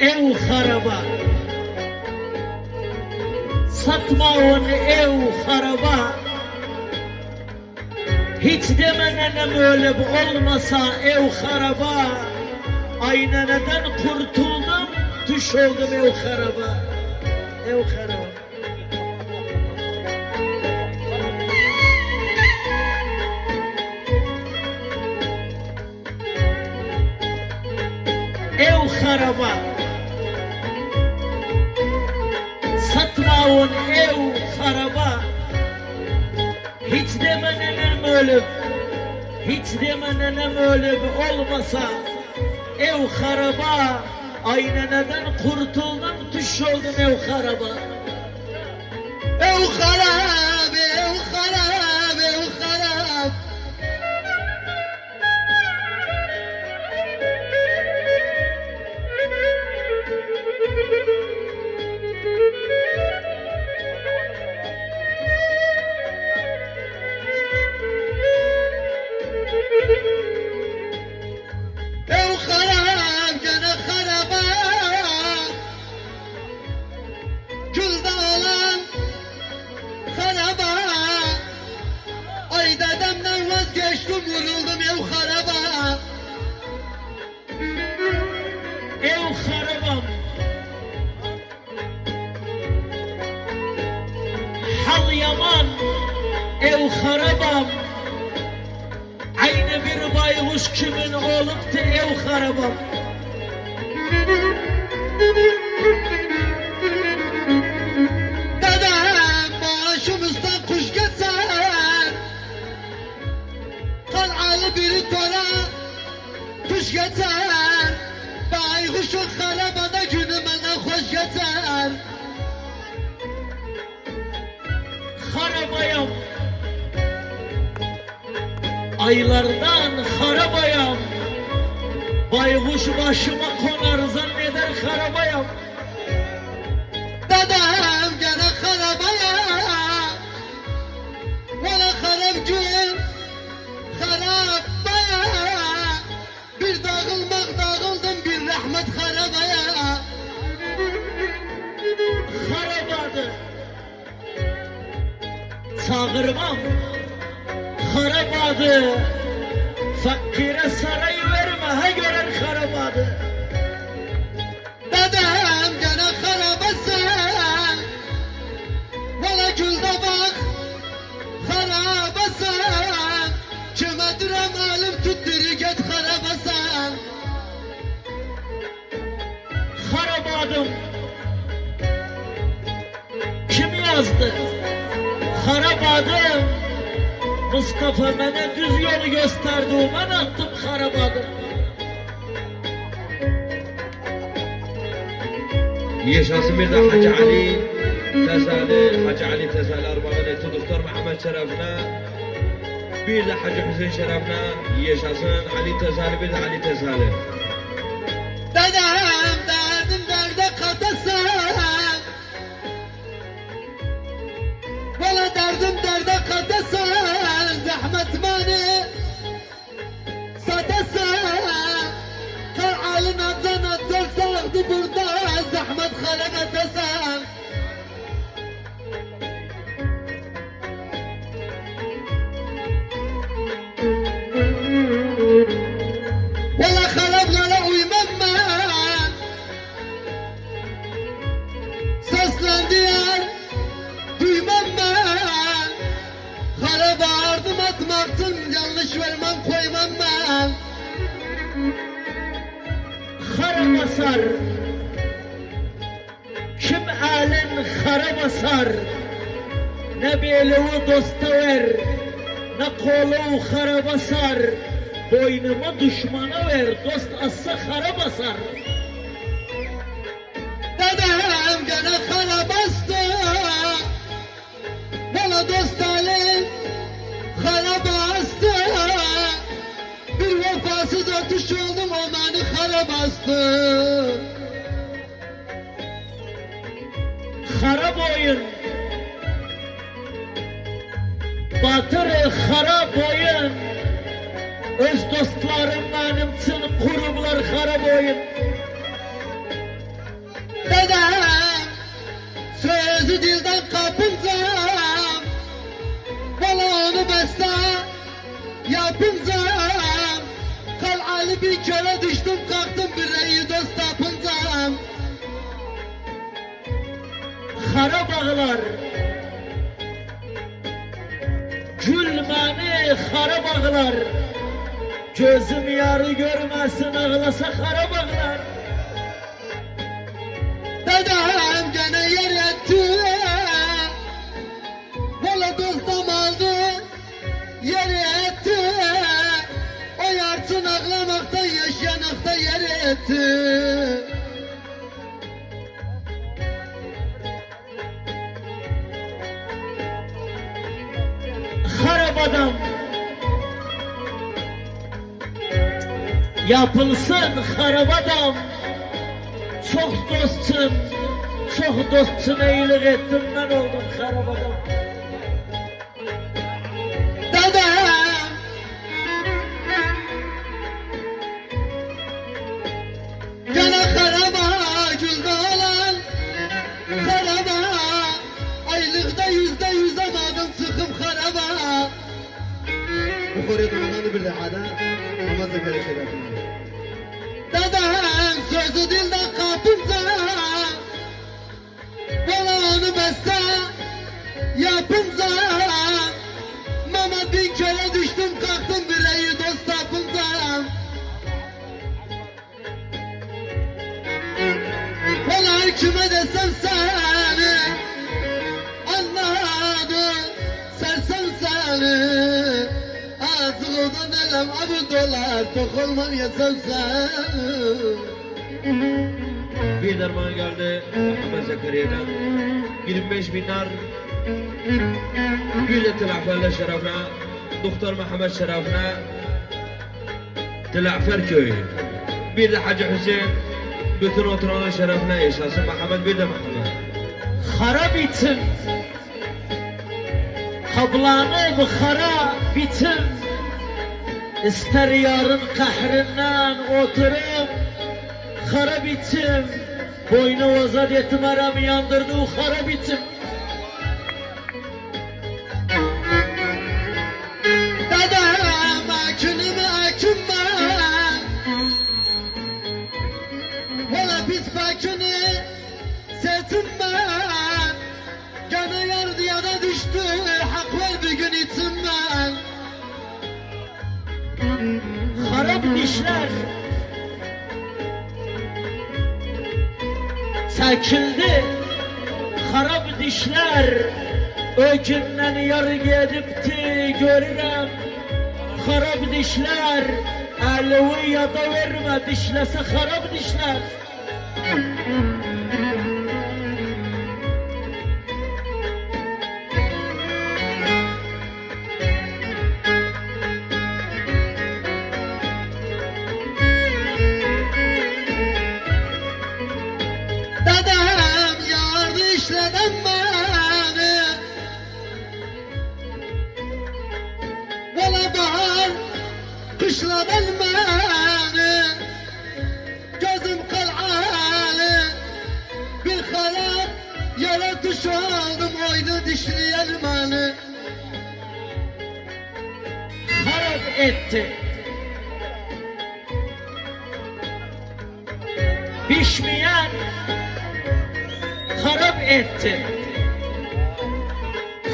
ev haraba, satmağın ev haraba. Hiç deme nenem öyle bu olmasa ev haraba. Aynaneden kurtuldum, düş oldum ev haraba. Ev haraba. Ev haraba, satmağın ev haraba. Hiç deme nenem öyle, hiç deme nenem öyle bir olmasa ev haraba. Aynaneden kurtuldum, düş oldum ev haraba. Ev harab, ev harab, ev harab. Ev harab, gene haraba. Gülde olan haraba. Ay dedemden vazgeçtim, vuruldum ev haraba. Ev harabam, hal yaman ev harabam. Aynı bir baykuş kimin olup da ev harabam. Dedem başımızdan kuş geçer. Kal'alı biri tora kuş geçer. Baykuşun harabada günü bana hoş geçer. Harabayam, aylardan harabayam. Baykuş başıma konar zanneder harabayam. Dedem gene harabaya. Valla harap gün harabaya. Bir dağılmak dağıldım, bir rahmet harabaya. Harabadı, çağırmam. Harabadı, fakire sarayı verme, ha görer harabadı. Dedem gene harabasın. Valla gülde bak harabasın. Kime duram alim tutturur get harabasın. Harabadım, kim yazdı? Harabadım, Mustafa bana düz yolu gösterdi, ben attım harabadım. Yaşasın bir de Hacı Ali Tezali, Hacı Ali Tezali Armağan etti Doktor Muhammed şerefine. Bir de Hacı Hüseyin şerefine. Yaşasın Ali Tezali, bir de Ali Tezali. Dedem derdim derde katasın. Valla derdim derde katasın. Zahmet beni satasın. Kal'alın atsan atsan sağdı burada. Zahmet halak atasın. Valla haraplara uymam ben. Seslendi yer duymam ben. Haraba ardım atmaksın, yanlış vermem koymam ben. Harabasar, kim alin harabasar. Ne beyleği dosta ver, ne kolu harabasar. Boynumu düşmana ver, dost assa harabasar. Dedem gene harabastı. Valla dost alim harabastı. Bir vefasız ötüş oldum, o beni harabastı. Harap oyun, batır harap oyun. Öz dostlarım benim için kurumlar harap oyun. Mehmet bir kere düştüm kalktım bireyi dost tapıncam. Karabağlar gülmeni Karabağlar, gözüm yarı görmesin ağlasa Karabağlar. Dedem gene yer etti. Valla dostum aldı yer etti. O yarsın ağlamaktan yaşamakta yer etti. Karabadam yapılsın Karabadam, çok dostum iyilik ettim, ben oldum Karabadam. Dedem gene karaba gülde olan karaba, aylıkta %100 amadım sıkıp karaba. Bu koruya durmanı bir daha namaz da göre şerefine. Dedem sözü dilden kapınca bana onu beste yapınca, Mehmet bin kere düştüm kalktım bireyi dost tapınca. Valla kime desem seni anladı, sersem seni. Ağzıdan elem abi dolar, tok olmam yesem seni. Bir derman geldi Muhammed Zekeriya'dan 25 binler. Bir de Tila'fer'le şerefine, Doktor Muhammed şerefine Tila'fer köyü. Bir de Hacı Hüseyin bütün oturanın şerefine yaşasın Muhammed, bir de Muhammed. Kara bitim, kablanı bu kara bitim, ister yarın kahrinden oturup, kara bitim, boynu ozad yetim aramı yandırdı o kara bitim. Dedem akınımı akım ben, valla pis bakını setim ben. Gene yardı ya da düştü, hak ver bir gün içimden. Harap dişler çekildi, harap dişler o günden yarı gedipti görürüm. Harap dişler elvi ya da verme, dişlese harap dişler. Dedem yardı işleden beni, valla bahar kışladan beni. Gözüm kal'ali bir hayat yaratış oldum, oydu dişli elmanı. Harap etti, pişmeyen harap etti,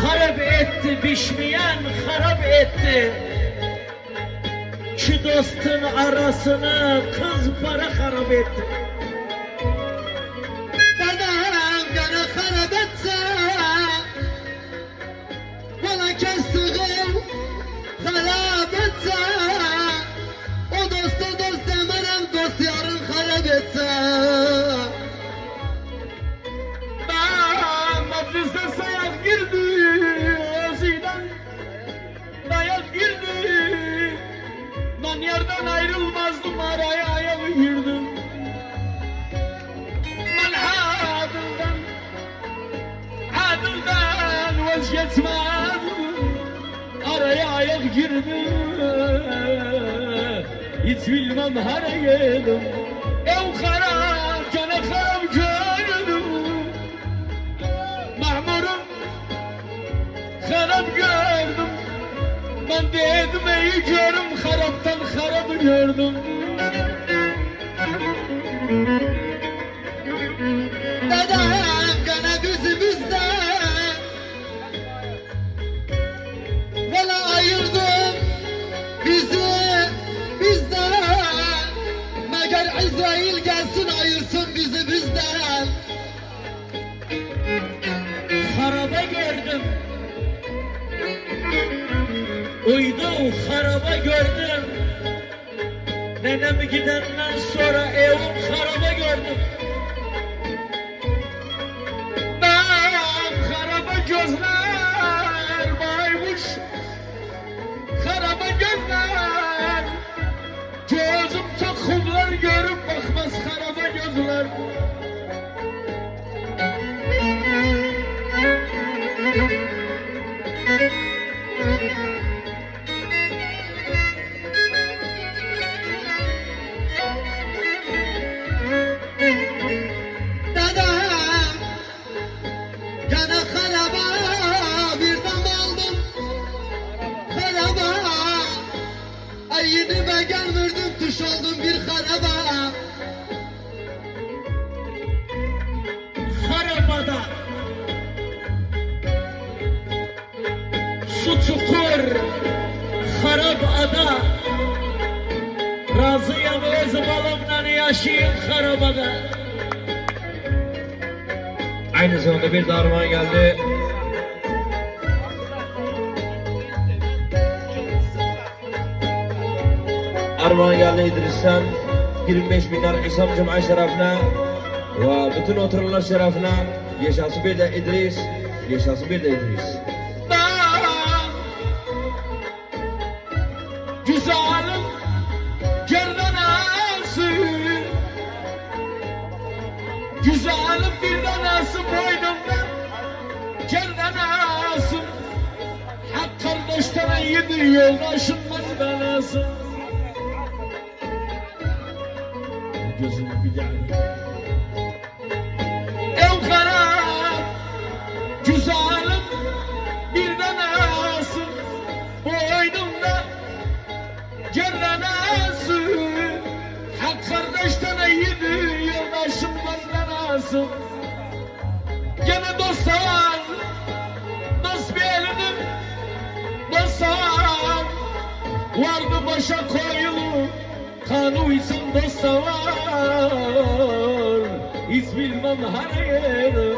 harap etti, pişmeyen harap etti. Şu dostun arasını kız para harap etti. Dedem gene harap etse, valla kestiğim harap etse. O dosta dost demerem, dost yarın harap etse. Ben meclise sayak girdi, özüden dayak girdi. Ben yerden ayrılmazdım, araya ayak girdim. Ben adilden vazgeçmedim, araya ayak girdim. Hiç bilmem haraydım, ev kara gene karam gördüm. Mahmurum harap gördüm, ben de etmeyi görüm, haraptan harabı gördüm. Dedem gene bizimizden Valla ayırdım bizi bizden Meğer İsrail gelsin ayırsın bizi bizden Haraba gördüm. Uydu haraba gördüm. Nenem gidenden sonra evim haraba gördüm. Ben haraba gözler baymuş. Haraba gözler. Gözüm çok kumlar görüp bakmaz haraba gözler. Dedem gene haraba bir dam aldım Haraba ayını ben gelmirdim tuş oldum bir haraba Harabada su çukur, harap ada. Razıyım öz balımla yaşayayım harabada. Aynı zamanda bir de armağan geldi. Armağan geldi İdris'ten 25 bin lira İslam Cuma şerefine ve bütün oturumlar şerefine. Yaşasın bir de İdris, yaşasın bir de İdris. Güzelim gerdanası, güzelim bir danası boynumda gerdanası. Hak kardeşten yedi yoldaşın danası. Gözümü bir daha. Ev karar, güzelim bir danası boynumda gerdanası. Hak kardeşten yedi yoldaşım danası. Gene dostlar, dost bir elini dostlar. Vardı başa koyulu kanuysan dosta var. Hiç bilmem her yeri.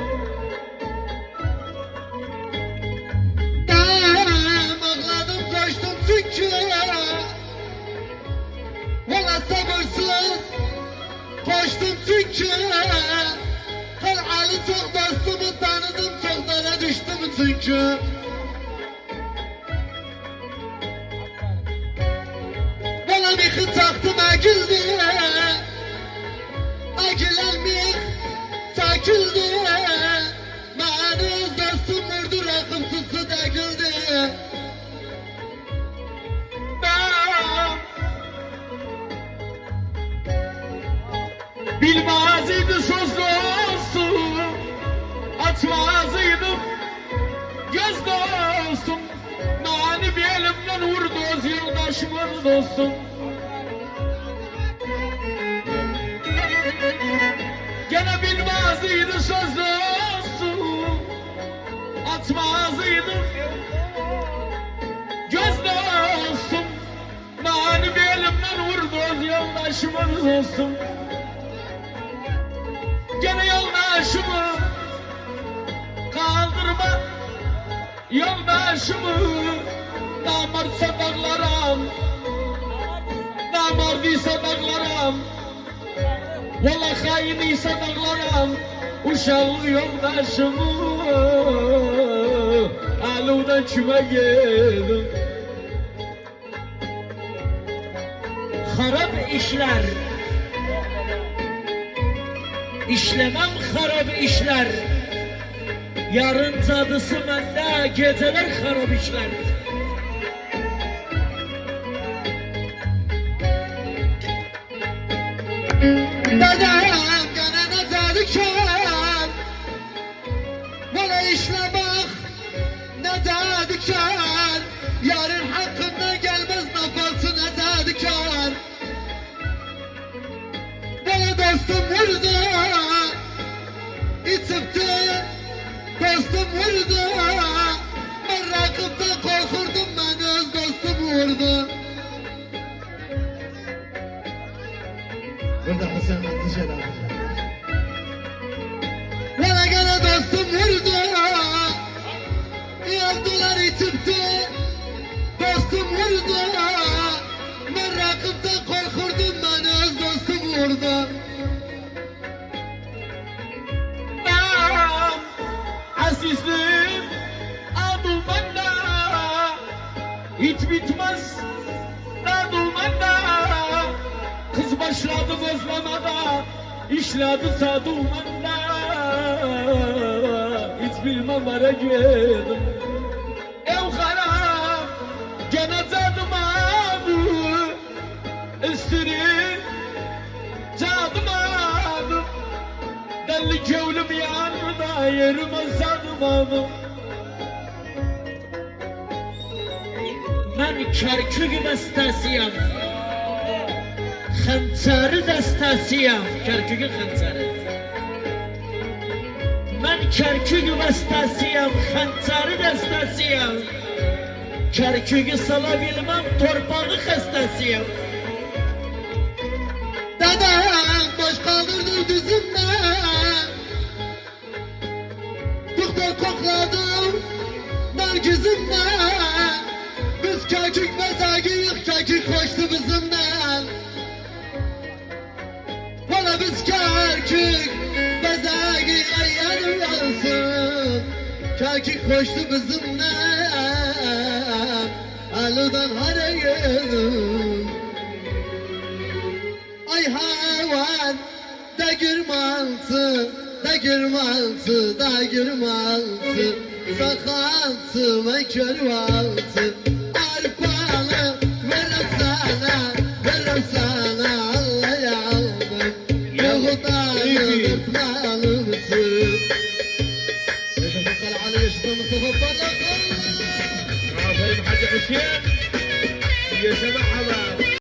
Dem ağladım kaçtım çünkü Valla sabırsız koştum çünkü Her Ali çok dostumu tanıdım çok dara düştüm çünkü Valla bir kız taktım agildi Agilenmeyik takildi Mani öz dostum vurdu rakımsız su döküldü Bilmezdi söz dostum, açmazdım göz dostum. Mani bir elimden vurdu öz yoldaşım öz dostum. Gene bilmezdi söz dostum, açmazdım göz dostum. Mani bir elimden vurdu öz yoldaşım öz dostum. Gene yoldaşımı kaldırma, yoldaşımı namartsa dağlarım, namardıysa dağlarım, valla hainiyse dağlarım, uşaklı yoldaşımı aludan kime yedim. Harap işler, İşlemem harap işler. Yarın cadısı mende, geceler harap işler. Dedem gene ne dediken Valla işle bak ne dediken Yarın hakkında gelmez nafası ne dediken dostum vurdu İçipti dostum vurdu Ben rakipten korkurdum ben öz dostum vurdu Burada Hasan Atlıca da Bana gene dostum vurdu Yaptılar içipti Dostum vurdu Ben rakipten korkurdum ben öz dostum vurdu Azizim adım bende hiç bitmez adım bende kız başladı gözlemede işledi sadım bende hiç bilmem varacağım ev harap gene cadım adı üstünü cadım adım Deli kevlim yanında yerime sarmam Ben Kerkük bestasıyam Hançarı destasıyam Kerkük'ün hançarı Ben Kerkük bestasıyam Hançarı destasıyam Kerkük'ü salabilmem torpağı hastasıyam Dedem boş kaldırdı düzümden Tukta kokladım Nergizimden Biz Kerkük bezagiyik Kerkük koştu bizimden Valla biz Kerkük bezagiyik ayyanım yansın Kerkük koştu bizimden Alıdan harayım Ay havan da girmalsı da girmalsı da girmalsı Sakalsı ve körvalsı Arpalı verem sana Allah'a aldım Yoğutanı dırtmalı mısın Yaşasın Kal'alı yaşasın Mustafa Balak Aferin Hacı Hüseyin. Yaşa be